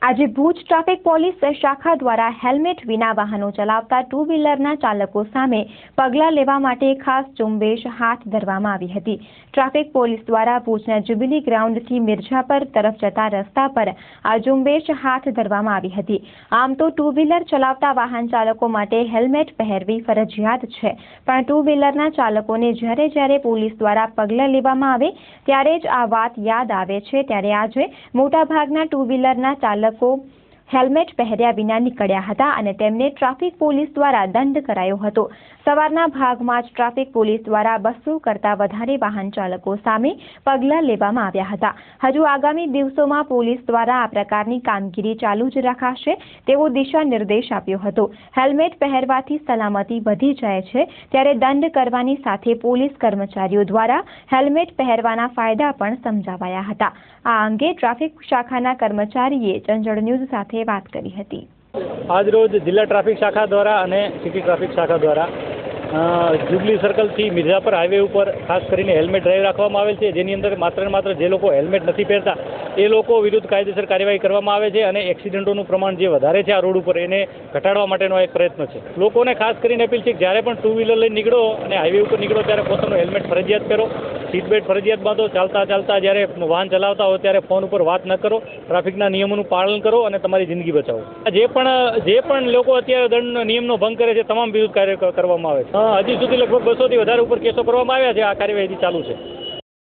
આજે Bhuj traffic police શાખા દ્વારા હેલ્મેટ વિના વાહનો ચલાવતા ટુ વ્હીલરના ચાલકો સામે પગલાં લેવા માટે ખાસ ઝુંબેશ હાથ ધરવામાં આવી હતી। ટ્રાફિક પોલીસ દ્વારા ભુજના જ્યુબિલી ગ્રાઉન્ડથી મિર્ઝાપર તરફ જતા રસ્તા પર આ ઝુંબેશ હાથ ધરવામાં આવી હતી। આમ તો ટુ વ્હીલર ચલાવતા વાહન ચાલકો માટે હેલ્મેટ પહેરવી ફરજિયાત છે, પણ ટુ વ્હીલરના ચાલકોને જ્યારે પોલીસ દ્વારા પગલાં લેવામાં આવે ત્યારે જ આ વાત યાદ આવે છે। ત્યારે આજે મોટાભાગના ટુ વ્હીલરના ચાલકો હેલ્મેટ પહેર્યા વિના નીકળ્યા હતા અને તેમને ટ્રાફિક પોલીસ દ્વારા દંડ કરાયો હતો। સવારના ભાગમાં જ ટ્રાફિક પોલીસ દ્વારા 200 કરતાં વધારે વાહન ચાલકો સામે પગલાં લેવામાં આવ્યા હતા। હજુ આગામી દિવસોમાં પોલીસ દ્વારા આ પ્રકારની કામગીરી ચાલુ જ રખાશે તેવો દિશા નિર્દેશ આપ્યો હતો। હેલ્મેટ પહેરવાથી સલામતી વધી જાય છે, ત્યારે દંડ કરવાની સાથે પોલીસ કર્મચારીઓ દ્વારા હેલ્મેટ પહેરવાના ફાયદા પણ સમજાવાયા હતા। આ અંગે ટ્રાફિક શાખાના કર્મચારીએ ચંચળ ન્યૂઝ સાથે વાત કરી હતી। આજ રોજ જિલ્લા ટ્રાફિક શાખા દ્વારા અને સિટી ટ્રાફિક શાખા દ્વારા જ્યુબિલી સર્કલથી મિર્ઝાપર હાઈવે ઉપર ખાસ કરીને હેલ્મેટ ડ્રાઈવ રાખવામાં આવેલ છે, જેની અંદર માત્ર ને માત્ર જે લોકો હેલ્મેટ નથી પહેરતા એ લોકો વિરુદ્ધ કાયદેસર કાર્યવાહી કરવામાં આવે છે અને એક્સિડન્ટોનું પ્રમાણ જે વધારે છે આ રોડ ઉપર એને ઘટાડવા માટેનો એક પ્રયત્ન છે। લોકોને ખાસ કરીને અપીલ છે કે જ્યારે પણ ટુ વ્હીલર લઈને નીકળો અને હાઈવે ઉપર નીકળો ત્યારે પોતાનું હેલ્મેટ ફરજિયાત પહેરો, સીટ બેલ્ટ ફરજિયાત બાંધો, ચાલતા જ્યારે વાહન ચલાવતા હોય ત્યારે ફોન ઉપર વાત ન કરો, ટ્રાફિકના નિયમોનું પાલન કરો અને તમારી જિંદગી બચાવો। જે પણ લોકો અત્યારે દંડ નિયમનો ભંગ કરે છે તમામ વિરુદ્ધ કાર્ય કરવામાં આવે છે। હજી સુધી લગભગ 200થી વધારે ઉપર કેસો કરવામાં આવ્યા છે। આ કાર્યવાહી ચાલુ છે।